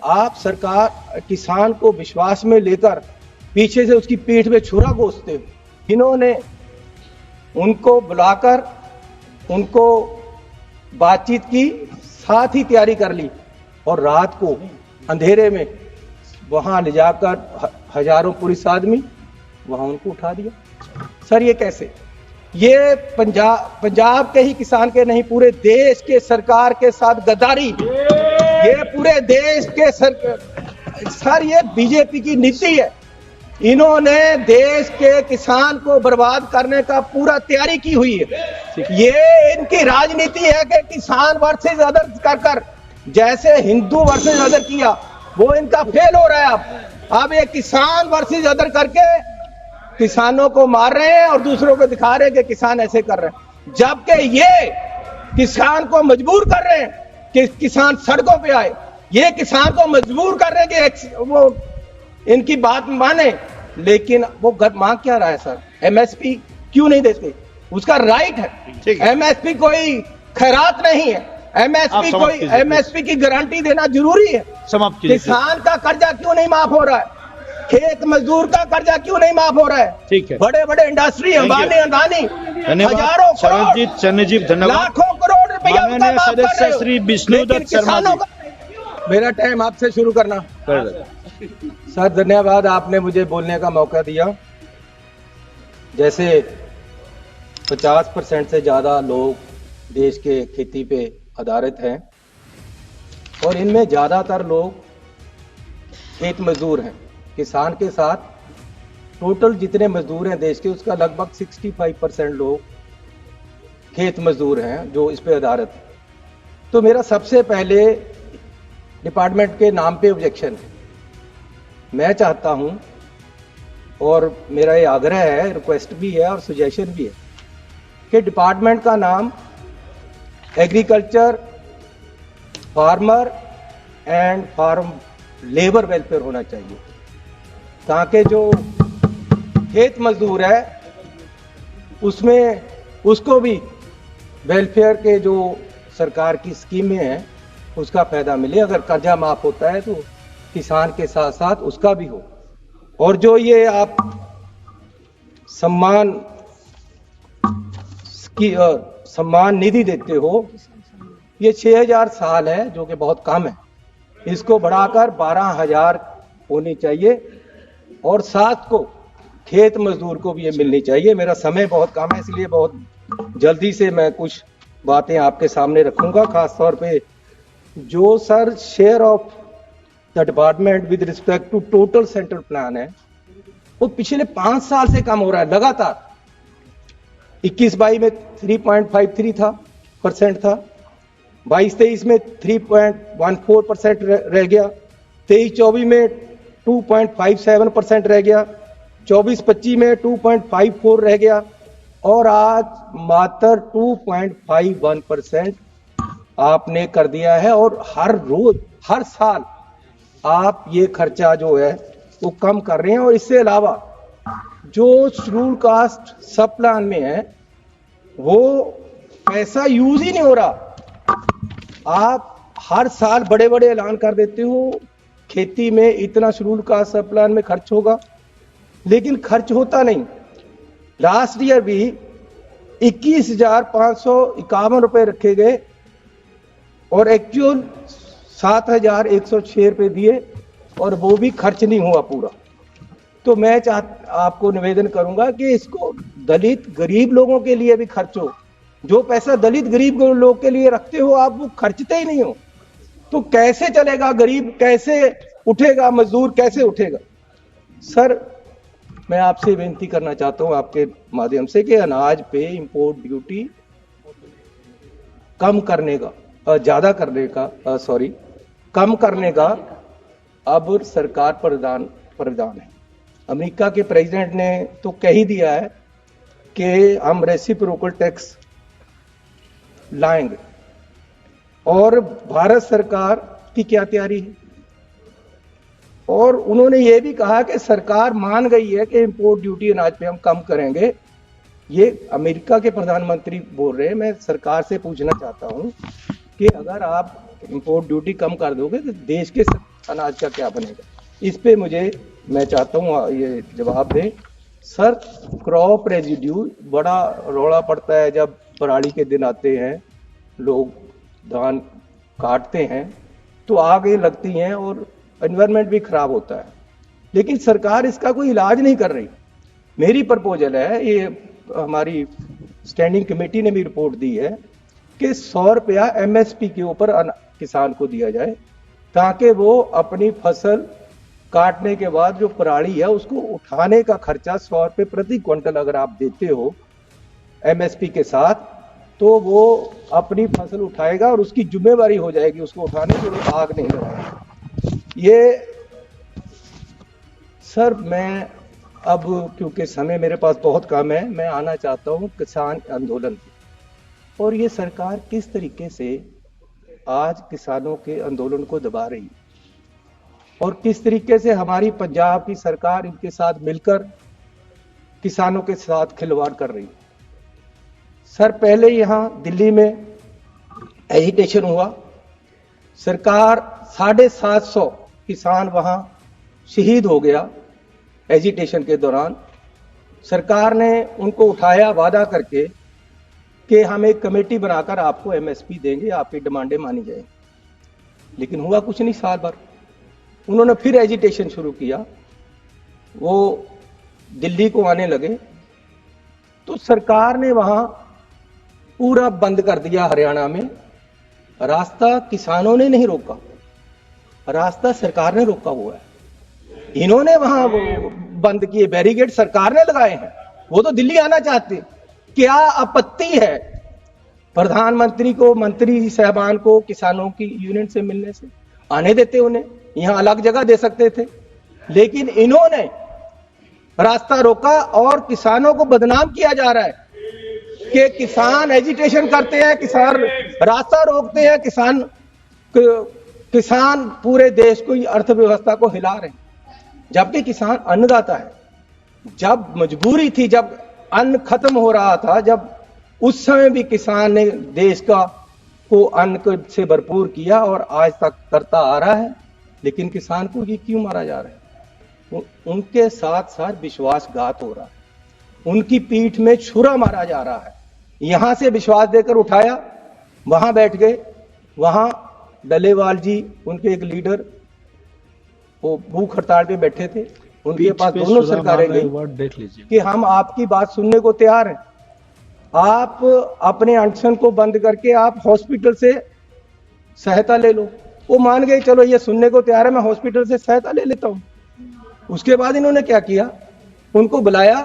आप सरकार किसान को विश्वास में लेकर पीछे से उसकी पीठ पे छुरा घोंसते हो। इन्होंने उनको बुलाकर उनको बातचीत की, साथ ही तैयारी कर ली और रात को अंधेरे में वहां ले जाकर हजारों पुलिस आदमी वहां उनको उठा दिया। सर ये कैसे? ये पंजाब के ही किसान के नहीं, पूरे देश के सरकार के साथ गद्दारी, ये पूरे देश के सर ये बीजेपी की नीति है। इन्होंने देश के किसान को बर्बाद करने का पूरा तैयारी की हुई है। ये इनकी राजनीति है कि किसान वर्सेस अदर कर कर, जैसे हिंदू वर्सेस अदर किया वो इनका फेल हो रहा है। अब ये किसान वर्सेस अदर करके किसानों को मार रहे हैं और दूसरों को दिखा रहे हैं कि किसान ऐसे कर रहे हैं, जबकि ये किसान को मजबूर कर रहे हैं कि किसान सड़कों पे आए। ये किसान को मजबूर कर रहे हैं कि वो इनकी बात माने, लेकिन वो मांग क्या रहा है सर? एमएसपी क्यों नहीं देते? उसका राइट है। एमएसपी कोई खैरात नहीं है। एमएसपी की गारंटी देना जरूरी है। किसान का कर्जा क्यों नहीं माफ हो रहा है? खेत मजदूर का कर्जा क्यों नहीं माफ हो रहा है? ठीक है। बड़े बड़े इंडस्ट्री अंबानी हजारों करोड़ लाखों करोड़ रुपया सदस्य श्री विष्णुदत्त शर्मा जी। मेरा टाइम आपसे शुरू करना। सर धन्यवाद, आपने मुझे बोलने का मौका दिया। जैसे 50% से ज्यादा लोग देश के खेती पे आधारित हैं और इनमें ज्यादातर लोग खेत मजदूर हैं। किसान के साथ टोटल जितने मजदूर हैं देश के, उसका लगभग 65% लोग खेत मजदूर हैं जो इस पे आधारित है। तो मेरा सबसे पहले डिपार्टमेंट के नाम पे ऑब्जेक्शन है। मैं चाहता हूं और मेरा ये आग्रह है, रिक्वेस्ट भी है और सजेशन भी है कि डिपार्टमेंट का नाम agriculture farmer and farm labour welfare होना चाहिए, ताकि जो खेत मजदूर है उसमें उसको भी वेलफेयर के जो सरकार की स्कीमें हैं उसका फायदा मिले। अगर कर्जा माफ होता है तो किसान के साथ साथ उसका भी हो। और जो ये आप सम्मान निधि देते हो, ये 6000 साल है जो कि बहुत कम है। इसको बढ़ाकर 12000 होनी चाहिए और साथ को खेत मजदूर को भी ये मिलनी चाहिए। मेरा समय बहुत कम है, इसलिए बहुत जल्दी से मैं कुछ बातें आपके सामने रखूंगा। खास तौर पे जो sir share of the department with respect to total central plan है, वो पिछले 5 साल से कम हो रहा है लगातार। 21-22 में 3.53 था परसेंट था, 22-23 में 3.14% रह गया, 23-24 में 2.57% रह गया, 24-25 में 2.54 रह गया और आज मात्र 2.51% आपने कर दिया है। और हर रोज हर साल आप ये खर्चा जो है वो कम कर रहे हैं। और इससे अलावा जो शेड्यूल कास्ट सब प्लान में है वो पैसा यूज ही नहीं हो रहा। आप हर साल बड़े बड़े ऐलान कर देते हो खेती में इतना शेड्यूल कास्ट सब प्लान में खर्च होगा, लेकिन खर्च होता नहीं। लास्ट ईयर भी 21,551 रुपए रखे गए और एक्चुअल 7,106 रुपए दिए और वो भी खर्च नहीं हुआ पूरा। तो मैं आपको निवेदन करूंगा कि इसको दलित गरीब लोगों के लिए भी खर्च हो। जो पैसा दलित गरीब लोग के लिए रखते हो आप वो खर्चते ही नहीं हो, तो कैसे चलेगा? गरीब कैसे उठेगा? मजदूर कैसे उठेगा? सर मैं आपसे विनती करना चाहता हूं आपके माध्यम से कि अनाज पे इंपोर्ट ड्यूटी कम करने का कम करने का अब सरकार प्रावधान है। अमेरिका के प्रेसिडेंट ने तो कह ही दिया है कि हम रेसिप्रोकल टैक्स लाएंगे। और भारत सरकार की क्या तैयारी है? और उन्होंने ये भी कहा कि सरकार मान गई है कि इंपोर्ट ड्यूटी अनाज पे हम कम करेंगे। ये अमेरिका के प्रधानमंत्री बोल रहे हैं। मैं सरकार से पूछना चाहता हूं कि अगर आप इंपोर्ट ड्यूटी कम कर दोगे तो देश के अनाज का क्या बनेगा? इस पे मैं चाहता हूँ ये जवाब दें। सर, क्रॉप रेजिड्यू बड़ा रौला पड़ता है जब पराली के दिन आते हैं, लोग धान काटते हैं तो आगे लगती हैं और एनवायरनमेंट भी खराब होता है, लेकिन सरकार इसका कोई इलाज नहीं कर रही। मेरी प्रपोजल है, ये हमारी स्टैंडिंग कमेटी ने भी रिपोर्ट दी है कि 100 रुपया MSP के ऊपर किसान को दिया जाए, ताकि वो अपनी फसल काटने के बाद जो पराली है उसको उठाने का खर्चा 100 रुपये प्रति क्विंटल अगर आप देते हो MSP के साथ, तो वो अपनी फसल उठाएगा और उसकी जिम्मेवारी हो जाएगी उसको उठाने के लिए, आग नहीं लगाएगा। ये सर, मैं अब क्योंकि समय मेरे पास बहुत कम है, मैं आना चाहता हूँ किसान आंदोलन पे, और ये सरकार किस तरीके से आज किसानों के आंदोलन को दबा रही है और किस तरीके से हमारी पंजाब की सरकार इनके साथ मिलकर किसानों के साथ खिलवाड़ कर रही है। सर, पहले यहाँ दिल्ली में एजिटेशन हुआ, सरकार 750 किसान वहां शहीद हो गया एजिटेशन के दौरान। सरकार ने उनको उठाया वादा करके कि हम एक कमेटी बनाकर आपको MSP देंगे, आपकी डिमांडें मानी जाएंगी, लेकिन हुआ कुछ नहीं। साल भर उन्होंने फिर एजिटेशन शुरू किया, वो दिल्ली को आने लगे तो सरकार ने वहां पूरा बंद कर दिया। हरियाणा में रास्ता किसानों ने नहीं रोका, रास्ता सरकार ने रोका हुआ है। इन्होंने वहां बंद किए, बैरिकेड सरकार ने लगाए हैं। वो तो दिल्ली आना चाहते, क्या आपत्ति है प्रधानमंत्री को, मंत्री साहबान को किसानों की यूनियन से मिलने से? आने देते उन्हें, यहां अलग जगह दे सकते थे, लेकिन इन्होंने रास्ता रोका और किसानों को बदनाम किया जा रहा है कि किसान एजिटेशन करते हैं, किसान रास्ता रोकते हैं, किसान पूरे देश को, अर्थव्यवस्था को हिला रहे हैं, जबकि किसान अन्नदाता है। जब मजबूरी थी, जब अन्न खत्म हो रहा था, जब उस समय भी किसान ने देश को अन्न से भरपूर किया और आज तक करता आ रहा है, लेकिन किसान को ये क्यों मारा जा रहा है? उनके साथ साथ विश्वासघात हो रहा है, उनकी पीठ में छुरा मारा जा रहा है। यहां से विश्वास देकर उठाया, वहां बैठ गए, वहां डलेवाल जी, उनके एक लीडर, वो भूख हड़ताल पे बैठे थे, उनके पास दोनों सरकारें गई कि हम आपकी बात सुनने को तैयार हैं, आप अपने अनशन को बंद करके आप हॉस्पिटल से सहायता ले लो। वो मान गए, चलो ये सुनने को तैयार है, मैं हॉस्पिटल से सहायता ले लेता हूं। उसके बाद इन्होंने क्या किया, उनको बुलाया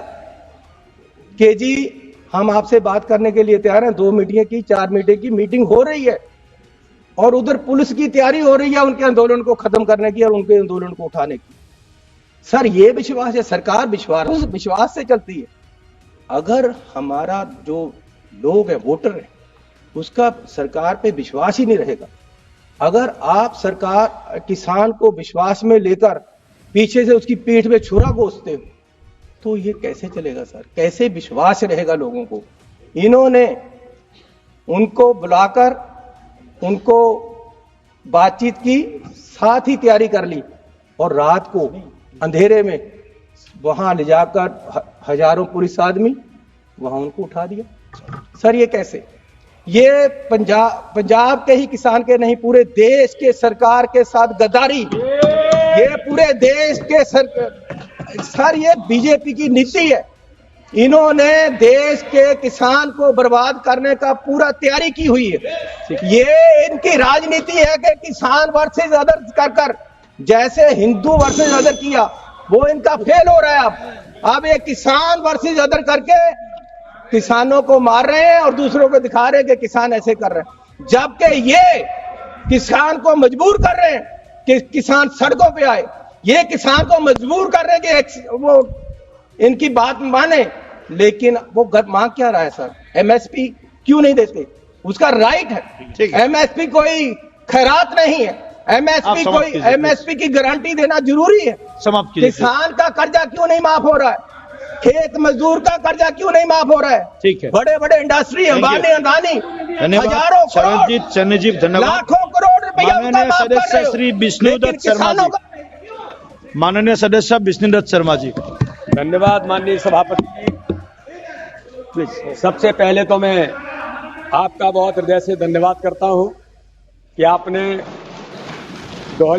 कि जी हम आपसे बात करने के लिए तैयार हैं। 2 मीटिंग की, 4 मीटिंग की मीटिंग हो रही है और उधर पुलिस की तैयारी हो रही है उनके आंदोलन को खत्म करने की और उनके आंदोलन को उठाने की। सर, ये विश्वास है? सरकार विश्वास से चलती है। अगर हमारा जो लोग है, वोटर है, उसका सरकार पे विश्वास ही नहीं रहेगा, अगर आप सरकार किसान को विश्वास में लेकर पीछे से उसकी पीठ पे छुरा घोंसते हो, तो ये कैसे चलेगा सर? कैसे विश्वास रहेगा लोगों को? इन्होंने उनको बुलाकर उनको बातचीत की, साथ ही तैयारी कर ली और रात को अंधेरे में वहां ले जाकर हजारों पुलिस आदमी वहां उनको उठा दिया। सर, ये कैसे? ये पंजाब के ही किसान के नहीं, पूरे देश के सरकार के साथ गद्दारी, ये पूरे देश के सर ये बीजेपी की नीति है। इन्होंने देश के किसान को बर्बाद करने का पूरा तैयारी की हुई है। ये इनकी राजनीति है कि किसान वर्सेस अदर कर जैसे हिंदू वर्सेस अदर किया, वो इनका फेल हो रहा है। अब ये किसान वर्सेस अदर करके किसानों को मार रहे हैं और दूसरों को दिखा रहे हैं कि किसान ऐसे कर रहे हैं, जबकि ये किसान को मजबूर कर रहे हैं कि किसान सड़कों पे आए। ये किसान को मजबूर कर रहे हैं कि वो इनकी बात माने, लेकिन वो मांग क्या रहा है सर? MSP क्यों नहीं देते? उसका राइट है। MSP कोई खैरात नहीं है, MSP की गारंटी देना जरूरी है। किसान का कर्जा क्यों नहीं माफ हो रहा है? खेत मजदूर का कर्जा क्यों नहीं माफ हो रहा है? ठीक है। बड़े बड़े इंडस्ट्री, अंबानी, अदानी हजारों करोड़, लाखों करोड़ रुपए रुपया उनका माननीय माफ कर सदस्य रहे हो, श्री विष्णुदत्त लेकिन शर्मा किसानों जी। का माननीय सदस्य विष्णुदत्त शर्मा जी। धन्यवाद माननीय सभापति जी। सबसे पहले तो मैं आपका बहुत हृदय से धन्यवाद करता हूं कि आपने